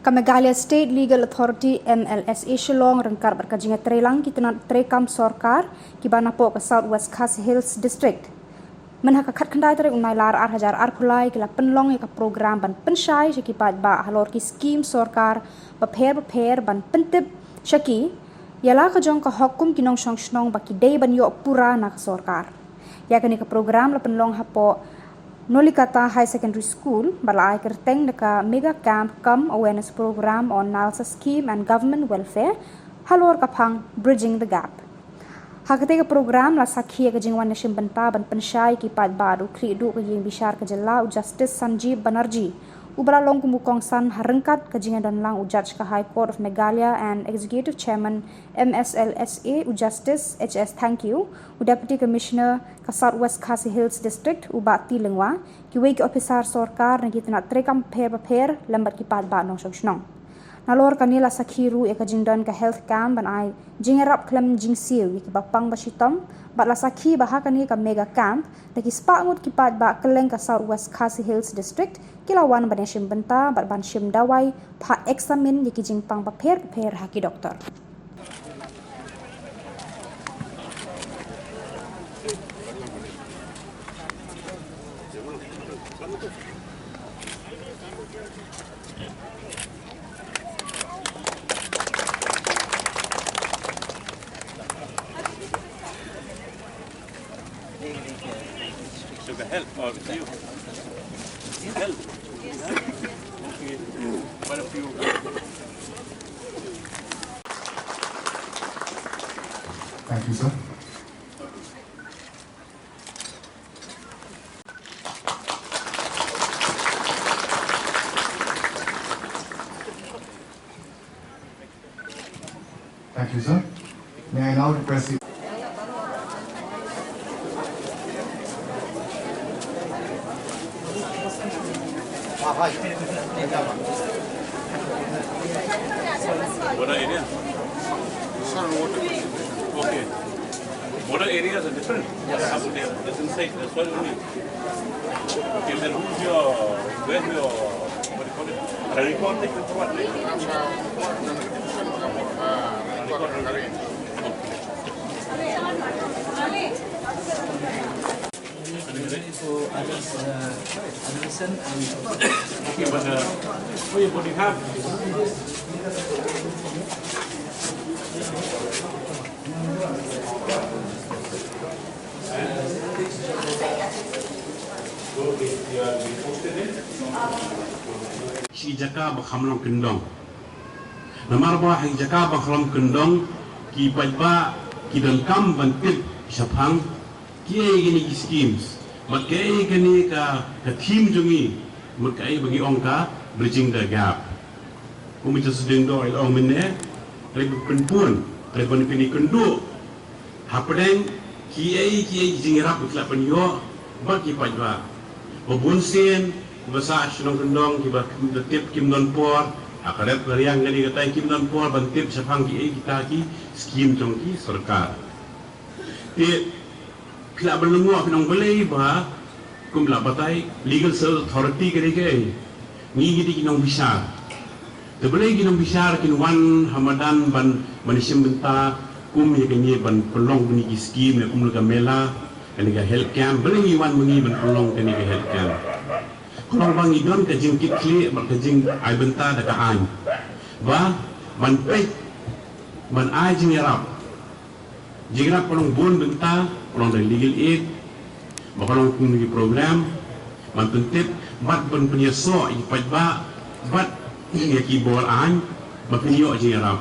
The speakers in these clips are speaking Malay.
Meghalaya State Legal Authority MLSA Shillong rengkar berkajinga trelang kita nak trekam sorkar ki banapo ke South West Khasi Hills District. Menhakakat kendai tere unai lar ar hajar ar pulai kila penlong ya program ban Pynshai syaki Paidbah halor ki Skhim sorkar beper ban pentip syaki ialah kejong ke hukum kinong syong baki day ban yo pura nak sorkar. Ya kini ke program la penlong hapo Nolikata High Secondary School balai kerteng deka mega camp come awareness program on NALSA scheme and government welfare halor kapang bridging the gap. Hakete program la sakhi ke jingwan nashim benta ban Pynshai ki Paidbah du kri du ke ying bishar ke jela Justice Sanjeev Banerjee ubra long kumukong san harengkat ke jingan dan lang Judge ke High Court of Meghalaya and Executive Chairman MSLSA Justice HS thank you Deputy Commissioner ke South West Khasi Hills District ubati lengwa ki wei ki officer sorkar na kita nak trekam paper lambat ki Paidbah nong syong nalor kanila sakhiru e ka jingdan ka health camp ban ai jingerap klem jingsiu ki bapang basitom batla sakhi bahakani ka mega camp taki spangut ki Paidbah keleng ka South West Khasi Hills District kilawan baneshim benta bat banshim dawai pa examine ki jingpang paper haki doktor. So the help or with you? Help? Okay. Quite a few. Thank you, sir. Thank you, sir. May I now request you. Border area? Okay. Border areas are different? Yes. That's inside, that's what only. Okay, then where's your, what do you call it? Record take for what? For others, adolescent and Okay, but what do you have? Si jaka bakhamlong kendong. Namar ba hi jaka bakhamlong kendong ki Paidbah ki dengkam bantit syapang ki gini schemes. Makai gini ka team jungi makai bagi ongka bridging the gap. Kumi sedeng do il ong menne rebe penpun rebe ni kendu hapdeng ki jingrap utla penyo bagi Paidbah. Babunsin basa Shillong kendong ki ba tip kim non por akaret bariang gani katai kim non por bantip syapang ki kita ki scheme jongki sarkar. Kila berlengu pinong belai bah kum la batai legal service authority ke ni gidi kinong bisar te belai kinong bisar kin wan hamadan ban manisim benta kum ye kenye ban pelong ni scheme ne kum ka mela ani ka health camp belai wan mengi ban pelong kani ka health camp kolong bang idon ka jing kitli ban ka jing ai benta da ka an ba ban pe ban ai jing yarap jingrap kolong bon benta kolong dari legal aid bakalong kung program mantentip bat ban penyeso i Paidbah bat ki bol an mapinyo jingrap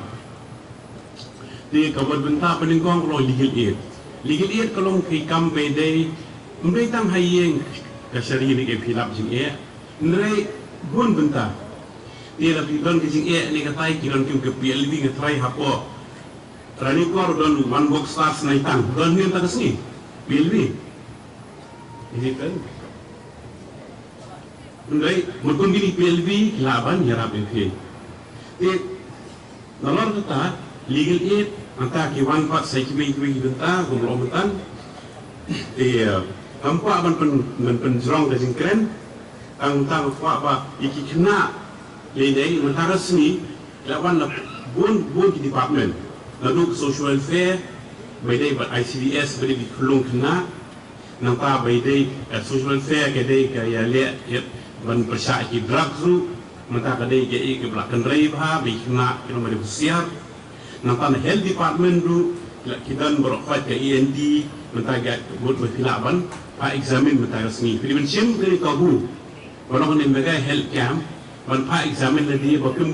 di kabar benta peningkong kolong legal aid kolong ki kampe day mbei tang hayeng kasari ni ke philap jing e ndrei bon benta dia la pidon ki jing e ni katai kilon kim ke PLV ke try hapo trani kor don one box stars naitang don ni ta kesni PLV ini kan ndrei mukun gini PLV laban yarap e nalor ta legal aid anta ki one part sai ki benta gumlo betan Kampak ban pen jrong da jing kren tang fa ba iki kena Jadi mentara sini lawan bon ki department lalu social welfare baidai buat ICDS baidai di Shillong kena nampak baidai social welfare kedai kaya le ban persya ki drug tu mentara kedai ke belakang rai bah bi kena kena mari usiar nampak health department tu kita berkhidmat ke END mentara buat berfilaban pa examine mentara sini film sim dari kabu kalau ni mega health camp ban pa examine lagi bakum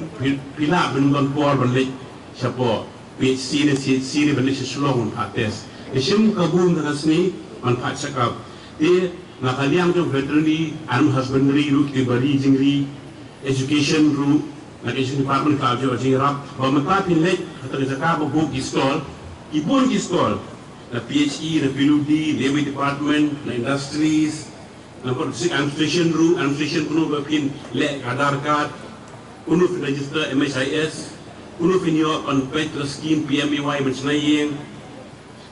pila ben por ban le siapa PhD ni ban le Shillong pa test isim kabum dengan sini ban pa cakap dia nakaliang tu veterinary animal husbandry route di bari jingri education route nak education department ka jo jingrap ba mata pin le kata cakap bo ki stall ibon ki stall na PhD na PhD debate department na industries number 6 administration group pin le Aadhaar card unu register MSIS unu finyo on Paidbah scheme PMEY mencenayeng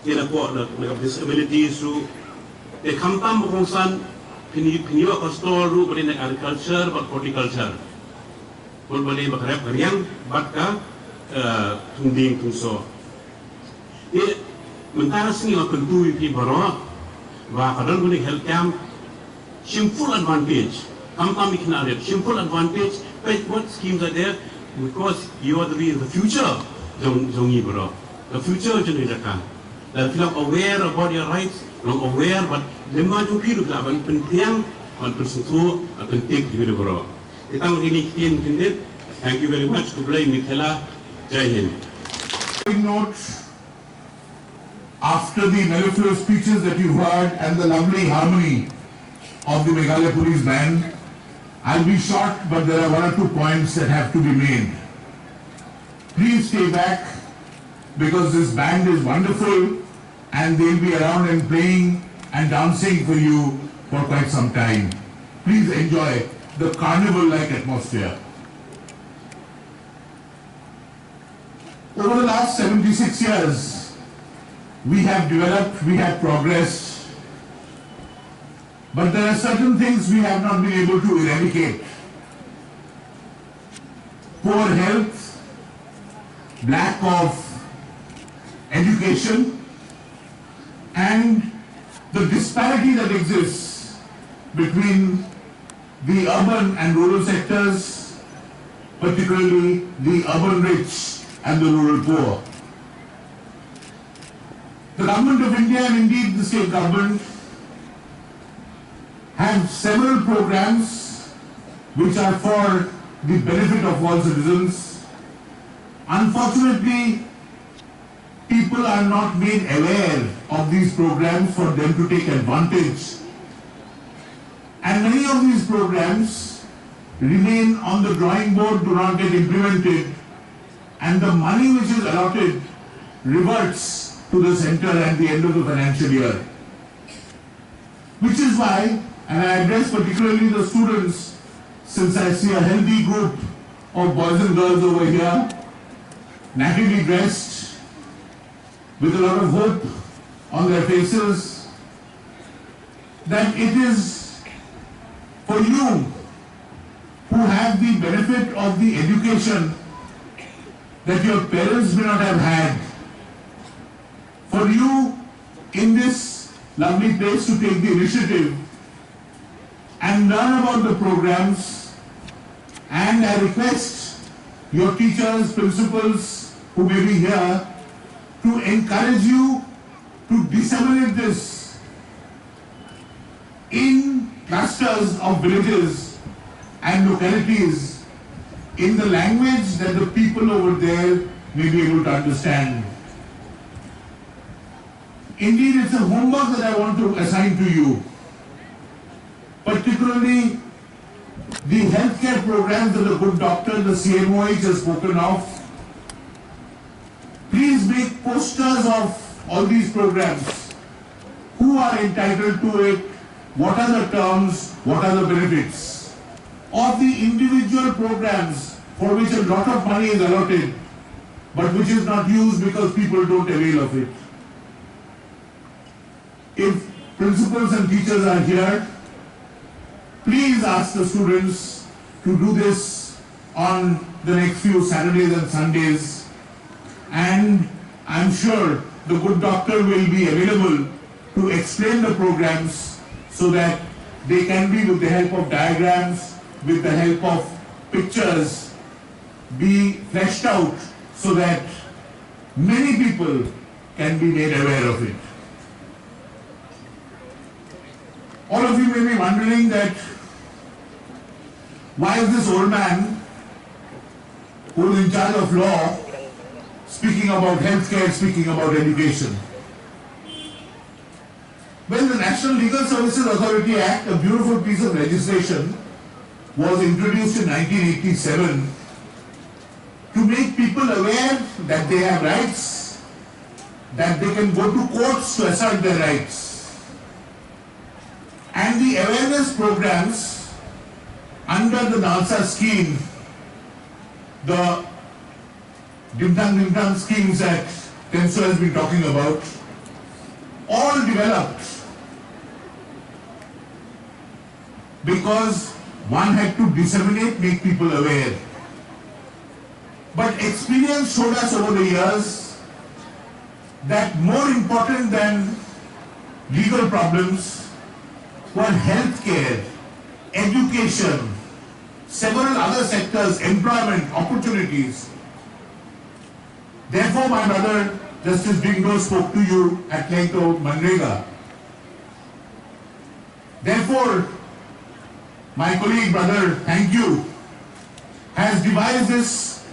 dia po na disabilities su de kampam bongsan finyo ko store ru bali na agriculture but horticulture bol bali bakarep karyang batka tunding tungso dia mentara sini akan tu pi baro wa kadang guni health camp simple advantage. Come can add simple advantage. But what schemes are there? Because you are the future. The future generation. That feel aware about your rights, not aware, but lima tu piru kelaban penting, on persentuh akan take di biro. Kita ini kian kindet. Thank you very much. Kublai Mikela. Jai Hind. Notes after the mellifluous speeches that you heard and the lovely harmony of the Meghalaya Police Band, I'll be short, but there are 1 or 2 points that have to be made. Please stay back because this band is wonderful and they'll be around and playing and dancing for you for quite some time. Please enjoy the carnival-like atmosphere. Over the last 76 years, we have developed, we have progressed, but there are certain things we have not been able to eradicate. Poor health, lack of education, and the disparity that exists between the urban and rural sectors, particularly the urban rich and the rural poor. The Government of India and indeed the state government have several programs which are for the benefit of all citizens. Unfortunately, people are not made aware of these programs for them to take advantage. And many of these programs remain on the drawing board, do not get implemented, and the money which is allotted reverts to the center at the end of the financial year. Which is why, and I address particularly the students, since I see a healthy group of boys and girls over here, nattily dressed, with a lot of hope on their faces, that it is for you who have the benefit of the education that your parents may not have had, for you in this lovely place to take the initiative and learn about the programs. And I request your teachers, principals who may be here to encourage you to disseminate this in clusters of villages and localities in the language that the people over there may be able to understand. Indeed, it's a homework that I want to assign to you. Particularly the healthcare programs that the good doctor, the CMOH has spoken of. Please make posters of all these programs. Who are entitled to it? What are the terms? What are the benefits? Of the individual programs for which a lot of money is allotted, but which is not used because people don't avail of it. If principals and teachers are here, please ask the students to do this on the next few Saturdays and Sundays, and I'm sure the good doctor will be available to explain the programs so that they can be, with the help of diagrams, with the help of pictures, be fleshed out so that many people can be made aware of it. All of you may be wondering that why is this old man who is in charge of law speaking about healthcare, speaking about education? Well, the National Legal Services Authority Act, a beautiful piece of legislation, was introduced in 1987 to make people aware that they have rights, that they can go to courts to assert their rights. And the awareness programs under the NALSA scheme, the dim-dum schemes that Tenso has been talking about, all developed because one had to disseminate, make people aware. But experience showed us over the years that more important than legal problems were healthcare, education, several other sectors, employment, opportunities. Therefore, my brother Justice Bingo spoke to you at length of Manrega. Therefore, my colleague, brother, thank you, has devised this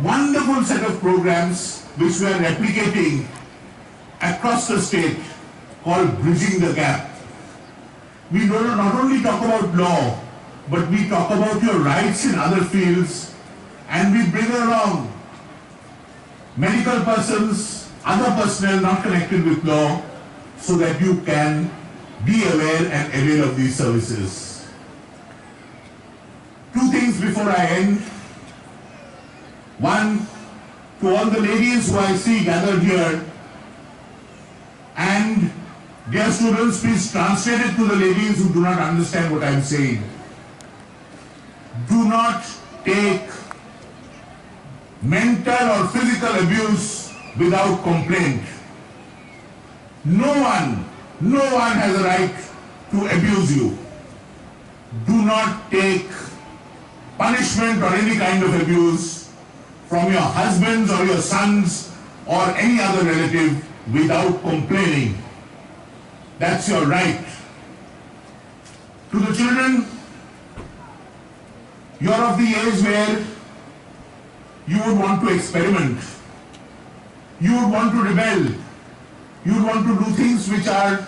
wonderful set of programs which we are replicating across the state called Bridging the Gap. We not only talk about law, but we talk about your rights in other fields, and we bring along medical persons, other personnel not connected with law, so that you can be aware and avail of these services. Two things before I end. One, to all the ladies who I see gathered here, and dear students, please translate it to the ladies who do not understand what I am saying. Do not take mental or physical abuse without complaint. No one has a right to abuse you. Do not take punishment or any kind of abuse from your husbands or your sons or any other relative without complaining. That's your right. To the children, you're of the age where you would want to experiment. You would want to rebel. You would want to do things which are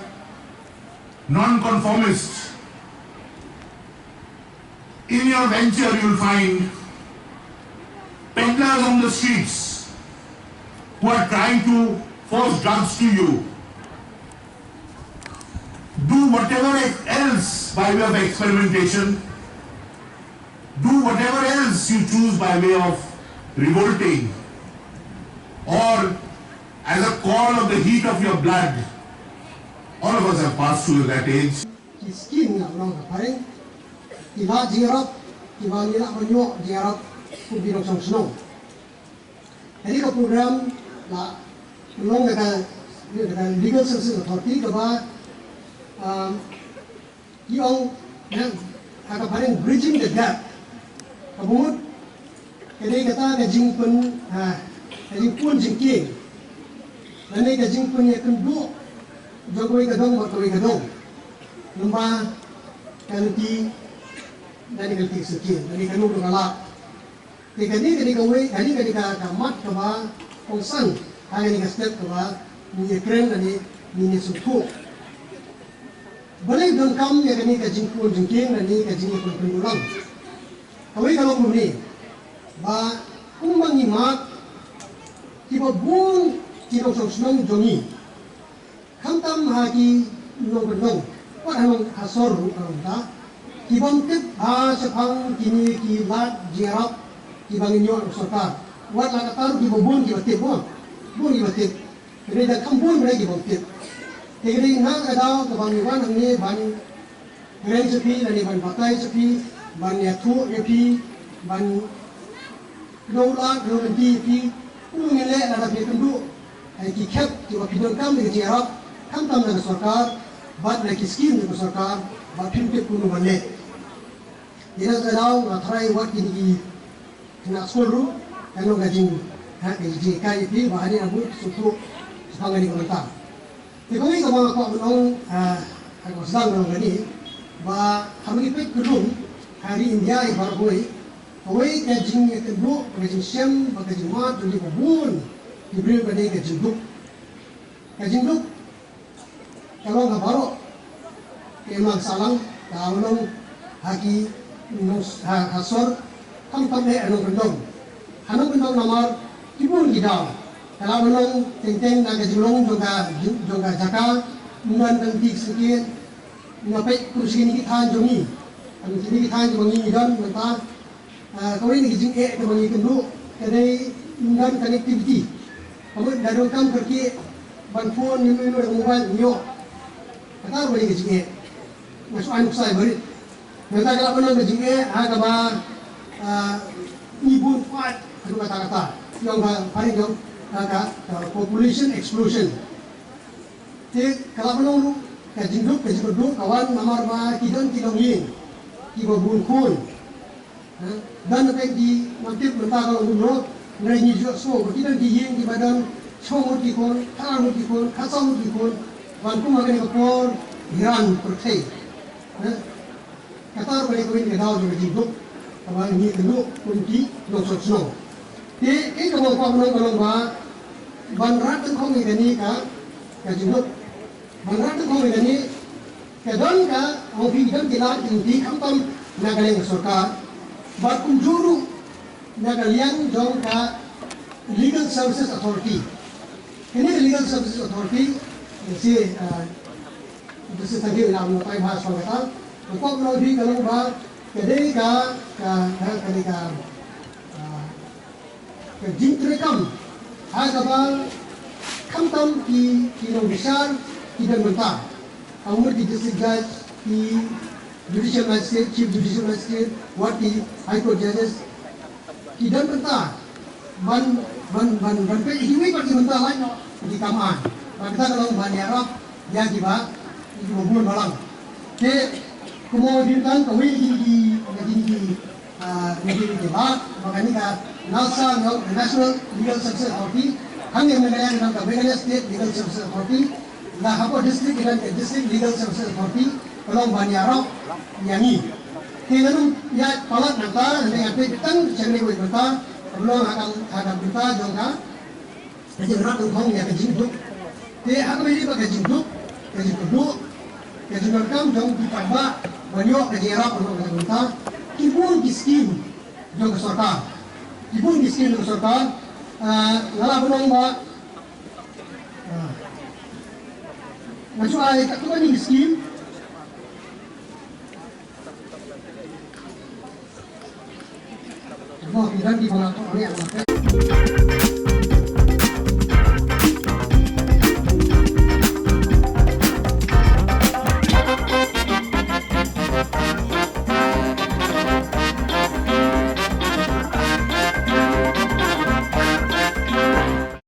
non-conformist. In your venture, you will find peddlers on the streets who are trying to force drugs to you. Do whatever else by way of experimentation. Do whatever else you choose by way of revolting, or as a call of the heat of your blood. All of us have passed through that age. Skhim nak orang paling tiba jirat tiba ni nak menyok jirat kubirok Shillong. Jadi ke program lah belum dengan legal services authority kepada yang akan paling bridging the gap. Kemudian kini kata gajing pun jingking. Nanti gajing pun yang kedua jogoi kadang buat koi kadang. Lembah kanti dari kanti sekian dari kanu bergalak. Kini kau kamat kaba kongsan hari ni step kaba ni keren dari ni suku. Boleh don kam ya kini gajing pun jingking dari gajing pun pendulang. Kawai kalau bumi, ba kumbang imak, tiba bun tiba Shillong jongi, kantam hagi nong benong, padahal asor orang ta, tiba tip sepang kini kilat jirat, tiba nginyor sorka, wat lah kataru tiba bun tiba tip bun tiba tip, jadi dah kampun mereka tiba tip, jadi nak ada kebanyakan ini ban grand sepi, dan ban batai sepi. Ban yatu repi, ban Dolar nanti mengelak ada penduduk ki khep ki opinion kam de jerap kam tam na sarkar bat na ki scheme de sarkar ba phin ke kunu banne ina gadau na thrai wat ki na skolu eno gajing ha ke ji kai pi ba hari abu sutu sangani konta te kami ka mga ko nong ako sedang nong gani ba kami pek kedung hari India i bar boy away gajing ke kedung gajing sem ba gajing mat di bun diberi pada gajing duk kalau nggak baru emang salang kalau haki nus hasor kam tamhe anong kendong namar kibun gidau kalau menong teng naga Shillong juga jaka mungan nanti sedikit ngapai kursi ini kita jongi kami sini kita jongi dan mentah kau ini gijing kemangi kendu kadai mungan connectivity kamu darung kam kerki ban phone ni mobile nyo kata boleh gijing masuk anuk saya beri nanti kalau menong gijing agak ibun kuat kata yang paling jauh population explosion. Jadi kalau menurut kajinduk kawan namar ba kidon yin kiba bun kun. Dan apa di mantip mentah kalau menurut ngai juga so kidon yin di badan chomut kikon, taramut kikon, kasamut kikon, banku makan ekor Iran percaya. Kata boleh kau ini dah juga jinduk kawan ni keduk kunci longsor snow. Jadi kalau kau menang ba banrat tu kau ni ka jinduk banrat tu kau ni kadang ka au bidang dilat inti kampam nagaleng sarkar ba kunjuru nagalian jong ka legal services authority ini legal services authority si tadi nam Paidbah swagata kau menang di kalau ba kadai ka jintrekam agabal kamtam ki nong besar tidak mentah amur di district judge ki judicial magistrate chief judicial magistrate what the high court judges tidak mentah ban pe hiwi pati mentah lain di kamaan kita kalau ban Arab ya kiba itu bukan malang ke kemudian kau ini di debat makanya National Legal Services Authority, kami yang Meghalaya dengan Meghalaya State Legal Services Authority, lah apa district dengan District Legal Services Authority, kalau Banyarok yang ini. Kini ya palat nanti dengan petang cakap ni berita, belum akan berita jangka, jadi orang tunggu yang kejinduk. Jadi aku ini pakai jinduk, kejinduk kam jang ditambah banyak kejerap untuk berita, kibun Skhim jang sarkar. Ibun Skhim ng sarkar, nalabunong ba, maksud ay katuan ng Skhim, pindan di mga